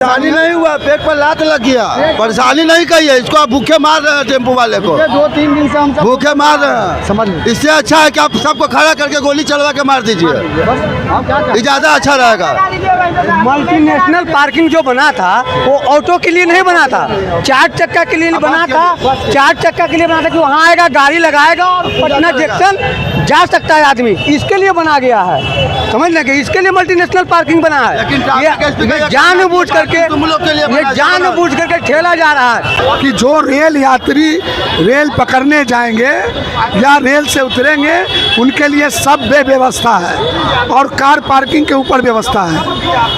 परेशानी नहीं हुआ, पेट पर लात लग गया। परेशानी नहीं कही है, इसको आप भूखे मार रहे हैं, टेम्पो वाले को 2-3 दिन से हम सब भूखे मार रहे हैं। समझ इससे अच्छा है कि आप सबको खड़ा करके गोली चलवा के मार दीजिए, ये ज्यादा अच्छा रहेगा। मल्टीनेशनल पार्किंग जो बना था वो ऑटो के लिए नहीं बना था, 4 चक्का के लिए बना था। 4 चक्का के लिए बना था कि वहाँ आएगा, गाड़ी लगाएगा और पटना जंक्शन जा सकता है आदमी, इसके लिए बना गया है। समझ लगे, इसके लिए मल्टीनेशनल पार्किंग बना है। ये जानबूझ करके ठेला जा रहा है कि जो रेल यात्री रेल पकड़ने जाएंगे या रेल से उतरेंगे उनके लिए सब व्यवस्था है और कार पार्किंग के ऊपर व्यवस्था है।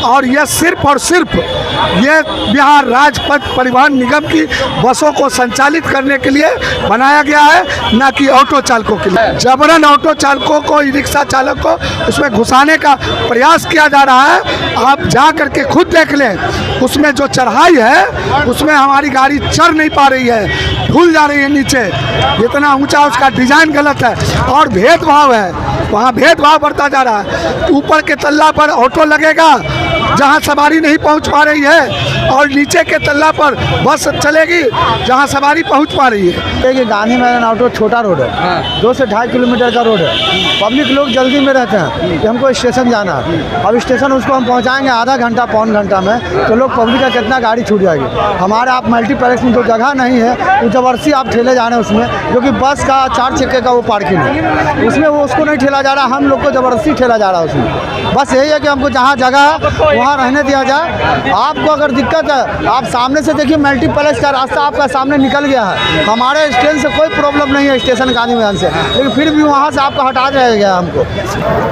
और यह सिर्फ और सिर्फ ये बिहार राजपथ परिवहन निगम की बसों को संचालित करने के लिए बनाया गया है, न कि ऑटो चालकों के लिए। जबरन ऑटो चालकों को, ई रिक्शा चालक को उसमें घुसाने का प्रयास किया जा रहा है। आप जा करके खुद देख लें, उसमें जो चढ़ाई है उसमें हमारी गाड़ी चढ़ नहीं पा रही है, झूल जा रही है नीचे, इतना ऊंचा उसका डिज़ाइन गलत है और भेदभाव है, वहाँ भेदभाव बढ़ता जा रहा है। ऊपर के तल्ला पर ऑटो लगेगा जहाँ सवारी नहीं पहुँच पा रही है और नीचे के तल्ला पर बस चलेगी जहाँ सवारी पहुँच पा रही है। देखिए, गांधी मैदान ऑटो छोटा रोड है, 2 से 2.5 किलोमीटर का रोड है। पब्लिक लोग जल्दी में रहते हैं कि हमको स्टेशन जाना है, अब स्टेशन उसको हम पहुंचाएंगे आधा घंटा पौन घंटा में, तो लोग पब्लिक का कितना गाड़ी छूट जाएगी। हमारा आप मल्टीप्लेक्स में जो जगह नहीं है वो ज़बरदस्ती आप ठेले जा रहे हैं उसमें, जो कि बस का 4 चक्के का वो पार्किंग है, उसमें वो उसको नहीं ठेला जा रहा, हम लोग को ज़बरदस्ती ठेला जा रहा है उसमें। बस यही है कि हमको जहाँ जगह है वहाँ रहने दिया जाए। आपको अगर दिक्कत है, आप सामने से देखिए, मल्टीप्लेक्स का रास्ता आपका सामने निकल गया है। हमारे स्टैंड से कोई प्रॉब्लम नहीं है, स्टेशन गांधी मैदान से, लेकिन फिर भी वहाँ से आपको हटा दिया गया हमको।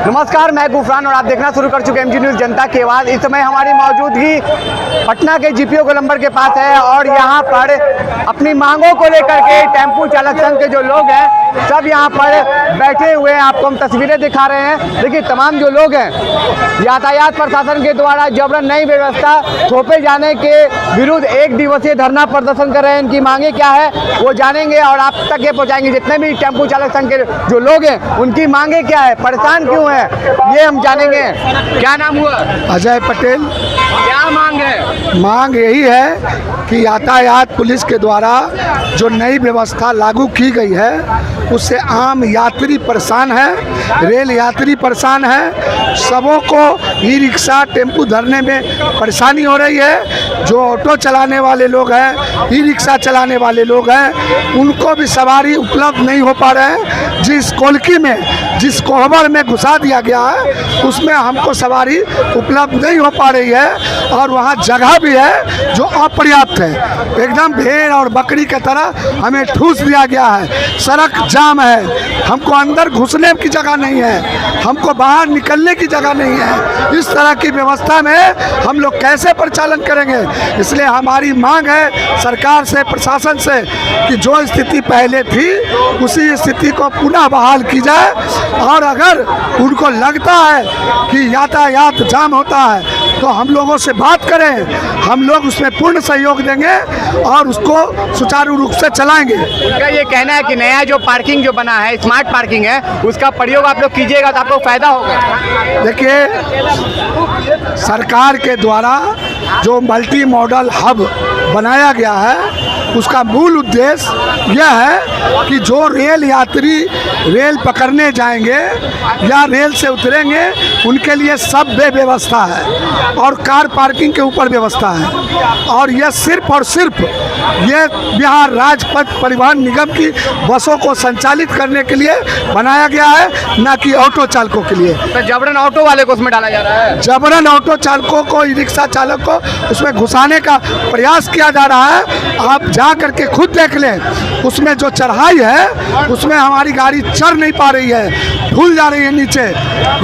नमस्कार, मैं गुफरान और आप देखना शुरू कर चुके हैं MG न्यूज़ जनता की आवाज़। इस समय हमारी मौजूदगी पटना के GPO गोलंबर के पास है और यहाँ पर अपनी मांगों को लेकर के टेम्पू चालक संघ के जो लोग हैं सब यहाँ पर बैठे हुए हैं। आपको हम तस्वीरें दिखा रहे हैं। देखिए, तमाम जो लोग हैं यातायात प्रशासन के द्वारा जबरन नई व्यवस्था थोपे जाने के विरुद्ध 1 दिवसीय धरना प्रदर्शन कर रहे हैं। इनकी मांगे क्या है वो जानेंगे और आप तक ये पहुँचाएंगे। जितने भी टेम्पू चालक संघ के जो लोग हैं उनकी मांगे क्या है, परेशान क्यों है, ये हम जानेंगे। क्या नाम हुआ? अजय पटेल। क्या मांग है? मांग यही है कि यातायात पुलिस के द्वारा जो नई व्यवस्था लागू की गई है उससे आम यात्री परेशान है, रेल यात्री परेशान है, सबों को ई रिक्शा टेम्पू धरने में परेशानी हो रही है। जो ऑटो चलाने वाले लोग हैं, ई रिक्शा चलाने वाले लोग हैं, उनको भी सवारी उपलब्ध नहीं हो पा रहे हैं। जिस कोलकी में, जिस कोहबर में घुसा दिया गया है उसमें हमको सवारी उपलब्ध नहीं हो पा रही है और वहाँ जगह भी है जो अपर्याप्त है। एकदम भेड़ और बकरी की तरह हमें ठूस दिया गया है। सड़क जाम है, हमको अंदर घुसने की जगह नहीं है, हमको बाहर निकलने की जगह नहीं है। इस तरह की व्यवस्था में हम लोग कैसे परिचालन करेंगे? इसलिए हमारी मांग है सरकार से, प्रशासन से कि जो स्थिति पहले थी उसी स्थिति को पुनः बहाल की जाए और अगर उनको लगता है कि यातायात जाम होता है तो हम लोगों से बात करें, हम लोग उसमें पूर्ण सहयोग देंगे और उसको सुचारू रूप से चलाएंगे। उनका ये कहना है कि नया जो पार्किंग जो बना है, स्मार्ट पार्किंग है, उसका प्रयोग आप लोग कीजिएगा तो आपको फायदा होगा। देखिए, सरकार के द्वारा जो मल्टी मॉडल हब बनाया गया है उसका मूल उद्देश्य यह है कि जो रेल यात्री रेल पकड़ने जाएंगे या रेल से उतरेंगे उनके लिए सब व्यवस्था है और कार पार्किंग के ऊपर व्यवस्था है। और यह सिर्फ और सिर्फ ये बिहार राजपथ परिवहन निगम की बसों को संचालित करने के लिए बनाया गया है, न कि ऑटो चालकों के लिए। तो जबरन ऑटो वाले को उसमें डाला जा रहा है, जबरन ऑटो चालकों को, ई रिक्शा चालक को उसमें घुसाने का प्रयास किया जा रहा है। आप जा करके खुद देख लें, उसमें जो चढ़ाई है उसमें हमारी गाड़ी चढ़ नहीं पा रही है, झूल जा रही है नीचे,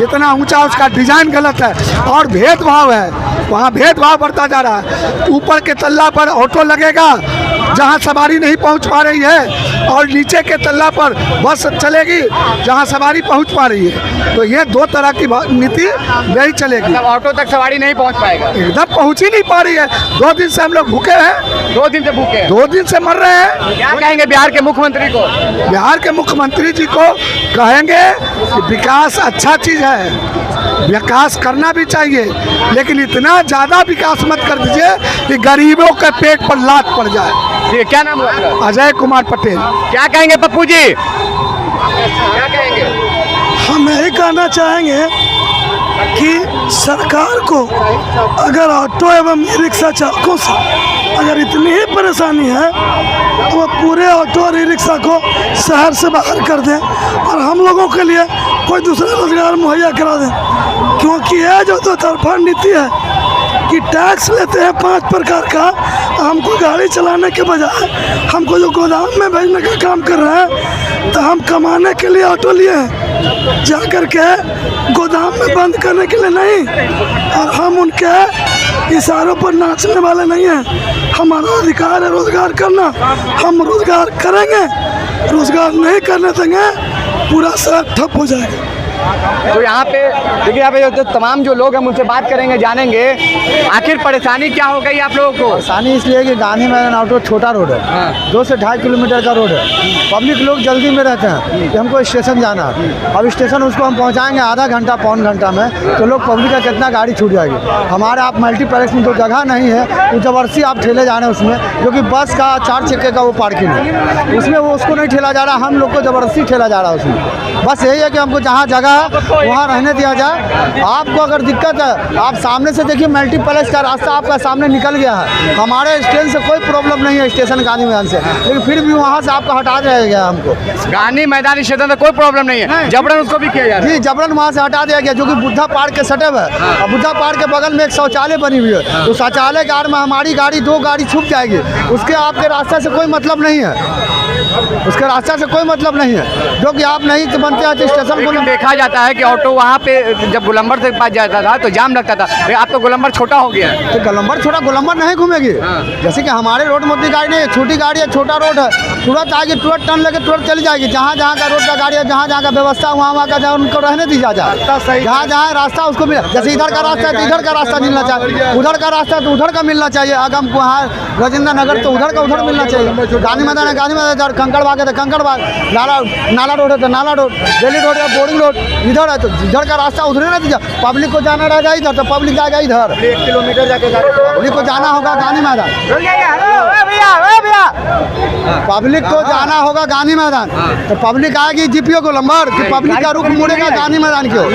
इतना ऊंचा उसका डिज़ाइन गलत है और भेदभाव है, वहाँ भेदभाव बढ़ता जा रहा है। ऊपर के तल्ला पर ऑटो लगेगा जहाँ सवारी नहीं पहुँच पा रही है, और नीचे के तल्ला पर बस चलेगी जहाँ सवारी पहुँच पा रही है। तो ये दो तरह की नीति नहीं चलेगी। मतलब ऑटो तक सवारी नहीं पहुंच पाएगा। एकदम पहुँच ही नहीं पा रही है। 2 दिन से हम लोग भूखे हैं, 2 दिन से भूखे हैं। 2 दिन से मर रहे हैं। क्या कहेंगे बिहार के मुख्यमंत्री को? बिहार के मुख्यमंत्री जी को कहेंगे कि विकास अच्छा चीज़ है, विकास करना भी चाहिए, लेकिन इतना ज़्यादा विकास मत कर दीजिए कि गरीबों के पेट पर लात पड़ जाए। ये क्या नाम हुआ आपका? अजय कुमार पटेल। क्या कहेंगे पप्पू जी? क्या कहेंगे? हम यही कहना चाहेंगे कि सरकार को अगर ऑटो एवं ई रिक्शा चालकों से अगर इतनी ही परेशानी है तो वो पूरे ऑटो और ई रिक्शा को शहर से बाहर कर दें और हम लोगों के लिए कोई दूसरा रोजगार मुहैया करा दें, क्योंकि यह जो दो तरफा नीति है कि टैक्स लेते हैं 5 प्रकार का, हमको गाड़ी चलाने के बजाय हमको जो गोदाम में भेजने का काम कर रहे हैं, तो हम कमाने के लिए ऑटो लिए हैं, जा कर के गोदाम में बंद करने के लिए नहीं, और हम उनके इशारों पर नाचने वाले नहीं हैं। हमारा अधिकार है रोज़गार करना, हम रोज़गार करेंगे, रोज़गार नहीं करने देंगे पूरा शहर ठप हो जाएगा। तो यहाँ पे देखिए, यहाँ पे जो तमाम जो लोग हैं उनसे बात करेंगे, जानेंगे आखिर परेशानी क्या हो गई आप लोगों को। परेशानी इसलिए कि गांधी मैदान ऑटो छोटा रोड है, 2 से 2.5 किलोमीटर का रोड है। पब्लिक लोग जल्दी में रहते हैं कि हमको स्टेशन जाना है, अब स्टेशन उसको हम पहुंचाएंगे आधा घंटा पौन घंटा में, तो लोग पब्लिक का कितना गाड़ी छूट जाएगी। हमारे आप मल्टीप्लेक्स में तो जगह नहीं है, तो ज़बरदस्ती आप ठेले जा रहे हैं उसमें, जो कि बस का 4 चक्के का वो पार्किंग है, उसमें वो उसको नहीं ठेला जा रहा, हम लोग को ज़बरदस्ती ठेला जा रहा है उसमें। बस यही है कि हमको जहाँ जगह वहाँ रहने दिया जाए। आपको अगर दिक्कत है, आप सामने से देखिए मल्टीप्लेक्स का रास्ता आपका सामने निकल गया है, हमारे स्टेशन से कोई प्रॉब्लम नहीं है, स्टेशन गांधी मैदान से, लेकिन फिर भी वहाँ से आपको हटा दिया गया हमको। गांधी मैदान स्टेशन से कोई प्रॉब्लम नहीं है, जबरन उसको भी किया जा रहा है। जी जबरन वहाँ से हटा दिया गया, जो कि बुद्धा पार्क के सटे है, और बुद्धा पार्क के बगल में एक शौचालय बनी हुई है, तो शौचालय के आड़ में हमारी गाड़ी 2 गाड़ी छुप जाएगी, उसके आपके रास्ते से कोई मतलब नहीं है, उसके रास्ते से कोई मतलब नहीं है, जो कि आप नहीं बनते हैं स्टेशन को। देखा जाता है कि ऑटो वहाँ पे जब गोलंबर से पास जाता था तो जाम लगता था, अब तो गोलंबर छोटा हो गया है। तो गोलंबर छोटा, गोलंबर नहीं घूमेगी। जैसे कि हमारे रोड में उतनी गाड़ी नहीं है, छोटी गाड़ी है, छोटा रोड है, तुरंत आएगी, तुरंत टर्न लेके तुरंत चली जाएगी। जहाँ जहाँ का रोड का गाड़ी है, जहाँ जहाँ का व्यवस्था वहाँ का जहाँ उनको रहने दी जाए, जहाँ जहाँ रास्ता उसको मिले। जैसे इधर का रास्ता है तो इधर का रास्ता मिलना चाहिए, उधर का रास्ता है तो उधर का मिलना चाहिए। आगम वहाँ राजेंद्र नगर तो उधर का उधर मिलना चाहिए। गांधी मैदान है, गांधी मैदान, इधर कंकड़ बाग है तो कंकड़ बाग, नाला रोड है तो नाला रोड, दिल्ली रोड है, बोर्डिंग रोड इधर है, तो इधर का रास्ता उधर ना दीजिए। पब्लिक को जाना रहेगा इधर तो पब्लिक जाएगा इधर, 1 किलोमीटर जाके पब्लिक को जाना होगा गांधी मैदान, पब्लिक को जाना होगा गांधी मैदान, तो पब्लिक आएगी जीपीओ गोलंबर कि पब्लिक का रुख मुड़ेगा गांधी मैदान की ओर,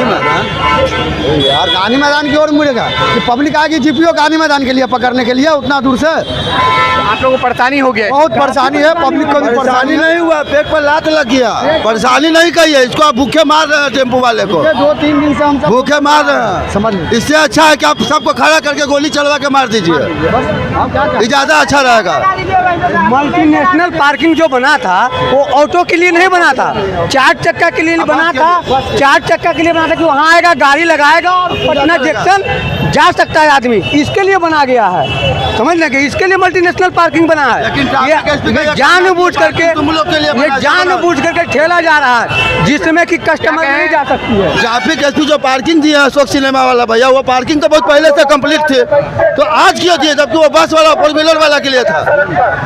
यार गांधी मैदान की ओर मुड़ेगा कि पब्लिक आएगी जीपीओ गांधी मैदान के लिए पकड़ने के लिए उतना दूर से। आप लोगों को परेशानी हो गई, बहुत परेशानी है, पब्लिक को भी परेशानी नहीं हुआ, पेट पर लात लग गया, परेशानी नहीं कहिए इसको, आप भूखे मार रहे हैं टेम्पो वाले को, 2-3 दिन से हम सब भूखे मार रहे हैं। समझ लीजिए, इससे अच्छा है कि आप सबको खड़ा करके गोली चलवा के मार दीजिए, ये ज़्यादा अच्छा रहेगा। मल्टीनेशनल पार्किंग जो बना था वो ऑटो के लिए नहीं बना था, 4 चक्का के लिए बना था, 4 चक्का के लिए बना था कि वहाँ आएगा गाड़ी लगाएगा और पटना जंक्शन जा सकता है आदमी, इसके लिए बना गया है। समझ लेंगे, इसके लिए मल्टीनेशनल पार्किंग बना है। ये जानबूझ करके ठेला जा रहा है जिसमें कि कस्टमर नहीं जा सकती है। ट्रैफिक एसपी जो पार्किंग दिए हैं अशोक सिनेमा वाला भैया, वो पार्किंग तो बहुत पहले से कंप्लीट थे, तो आज क्यों दिए जबकि वो बस वाला 4 व्हीलर वाला के लिए था,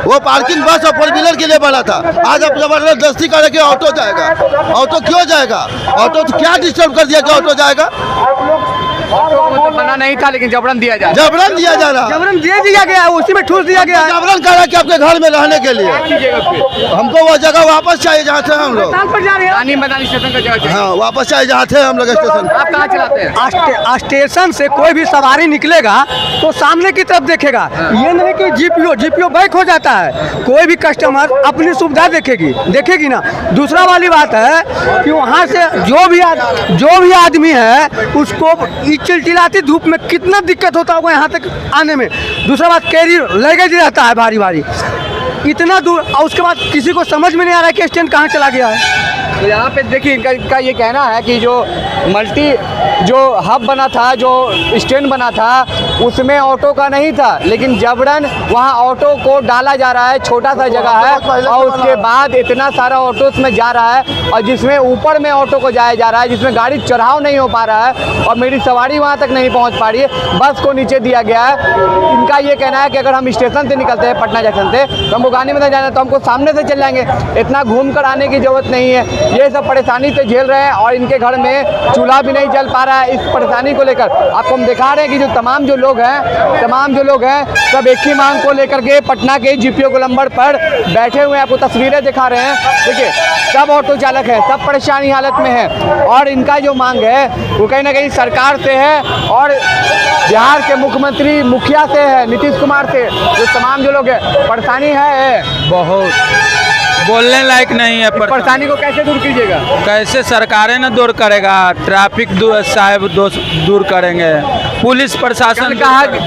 वो पार्किंग बस और 4 व्हीलर के लिए बना था। आज आप जबरदस्ती करके ऑटो जाएगा, ऑटो क्यों जाएगा? ऑटो तो क्या डिस्टर्ब कर दिया कि ऑटो जाएगा? तो बना नहीं था लेकिन जबरन दिया जा रहा, जबरन दिया जा रहा, जबरन दे दिया गया है, उसी में ठूस दिया गया है। जबरन करा कि आपके घर में रहने के लिए हमको वो जगह वापस चाहिए जहाँ थे हम लोग, गांधी मैदान स्टेशन का जगह। हाँ वापस चाहिए जहाँ थे हम लोग स्टेशन। आप कहाँ चलाते हैं? स्टेशन से कोई भी सवारी निकलेगा तो सामने की तरफ देखेगा, ये नहीं कि जीपीओ बैक हो जाता है। कोई भी कस्टमर अपनी सुविधा देखेगी ना। दूसरा वाली बात है कि वहाँ से जो भी आदमी है उसको चिलचिलाती धूप में कितना दिक्कत होता होगा यहाँ तक आने में। दूसरा बात कैरियर लगेज रहता है भारी इतना दूर, और उसके बाद किसी को समझ में नहीं आ रहा है कि स्टैंड कहाँ चला गया है। तो यहाँ पे देखिए इनका ये कहना है कि जो मल्टी जो हब बना था, जो स्टैंड बना था, उसमें ऑटो का नहीं था, लेकिन जबरन वहाँ ऑटो को डाला जा रहा है। छोटा सा जगह है और उसके बाद इतना सारा ऑटो उसमें जा रहा है और जिसमें ऊपर में ऑटो को जाया जा रहा है, जिसमें गाड़ी चढ़ाव नहीं हो पा रहा है और मेरी सवारी वहाँ तक नहीं पहुँच पा रही है, बस को नीचे दिया गया है। इनका ये कहना है कि अगर हम स्टेशन से निकलते हैं पटना जंक्शन से तो हमको गाड़ी में नहीं जाना, तो हमको सामने से चल जाएंगे, इतना घूम कर आने की ज़रूरत नहीं है। ये सब परेशानी से झेल रहे हैं और इनके घर में चूल्हा भी नहीं जल पा रहा है। इस परेशानी को लेकर आपको हम दिखा रहे हैं कि जो तमाम जो लोग हैं सब एक ही मांग को लेकर के पटना के जीपीओ गोलंबर पर बैठे हुए हैं। आपको तस्वीरें दिखा रहे हैं, देखिए सब ऑटो चालक है, सब परेशानी हालत में है और इनका जो मांग है वो कहीं ना कहीं सरकार से है और बिहार के मुख्यमंत्री मुखिया से है, नीतीश कुमार से। जो तमाम जो लोग हैं परेशानी है बहुत बोलने लायक नहीं है। परेशानी को कैसे दूर कीजिएगा? कैसे सरकारें न दूर करेगा, ट्रैफिक साहब दूर करेंगे, पुलिस प्रशासन।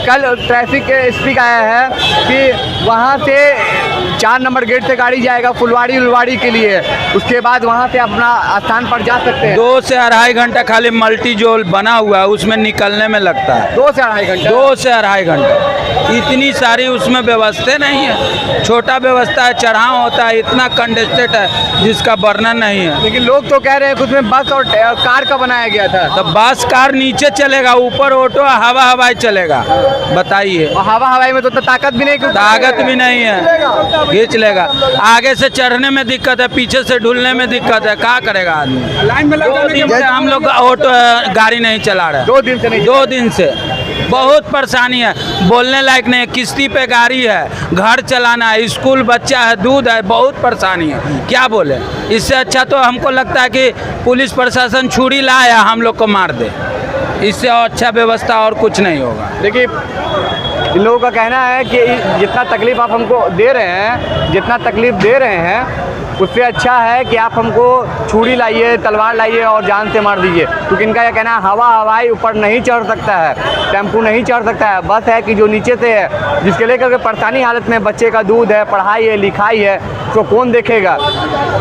कल ट्रैफिक एसपी का आया है कि वहाँ से 4 नंबर गेट से गाड़ी जाएगा फुलवाड़ी के लिए, उसके बाद वहाँ से अपना स्थान पर जा सकते हैं। 2 से 2.5 घंटा खाली मल्टी जोल बना हुआ है, उसमें निकलने में लगता है 2 से 2.5 घंटा। 2 से 2.5 घंटा, इतनी सारी उसमें व्यवस्था नहीं है। छोटा व्यवस्था है, चढ़ाव होता है, इतना कंजेस्टेड है जिसका वर्णन नहीं है। लेकिन लोग तो कह रहे हैं कि उसमें बस और कार का बनाया गया था। तो बस कार नीचे चलेगा, ऊपर ऑटो हवाई चलेगा, बताइए। और हवाई में तो ताकत भी नहीं, ताकत भी नहीं है, खींच लेगा। आगे से चढ़ने में दिक्कत है, पीछे से ढुलने में दिक्कत है, क्या करेगा आदमी? लाइन में हम लोग ऑटो गाड़ी नहीं चला रहे 2 दिन से नहीं। 2 दिन से बहुत परेशानी है, बोलने लायक नहीं है। किस्ती पे गाड़ी है, घर चलाना है, स्कूल बच्चा है, दूध है, बहुत परेशानी है, क्या बोले। इससे अच्छा तो हमको लगता है कि पुलिस प्रशासन छुरी लाए हम लोग को मार दे, इससे अच्छा व्यवस्था और कुछ नहीं होगा। देखिए इन लोगों का कहना है कि जितना तकलीफ आप हमको दे रहे हैं उससे अच्छा है कि आप हमको छुरी लाइए, तलवार लाइए और जान से मार दीजिए। क्योंकि इनका यह कहना है हवाई ऊपर नहीं चढ़ सकता है, टेम्पू नहीं चढ़ सकता है, बस है कि जो नीचे से है, जिसके लेकर के परेशानी हालत में बच्चे का दूध है, पढ़ाई है, लिखाई है, तो कौन देखेगा?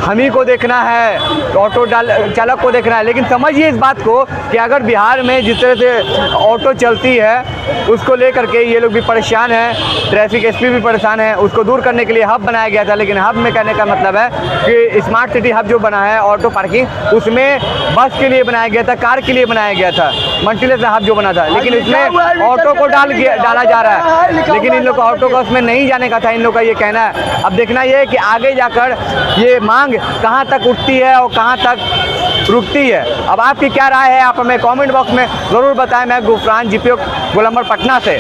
हम ही को देखना है, ऑटो चालक को देखना है। लेकिन समझिए इस बात को कि अगर बिहार में जिस तरह से ऑटो चलती है उसको लेकर के ये लोग भी परेशान हैं, ट्रैफिक एसपी भी परेशान है। उसको दूर करने के लिए हब बनाया गया था, लेकिन हब में कहने का मतलब है कि स्मार्ट सिटी हब जो बना है ऑटो पार्किंग, उसमें बस के लिए बनाया गया था, कार के लिए बनाया गया था, मल्टीलेस हब जो बना था, लेकिन इसमें ऑटो को डाला जा रहा है। लेकिन इन लोग का ऑटो का उसमें नहीं जाने का था, इन लोग का ये कहना है। अब देखना ये है कि आगे जाकर ये मांग कहाँ तक उठती है और कहाँ तक रुकती है। अब आपकी क्या राय है, आप हमें कमेंट बॉक्स में ज़रूर बताएं। मैं गुफरान जीपीओ गोलंबर पटना से।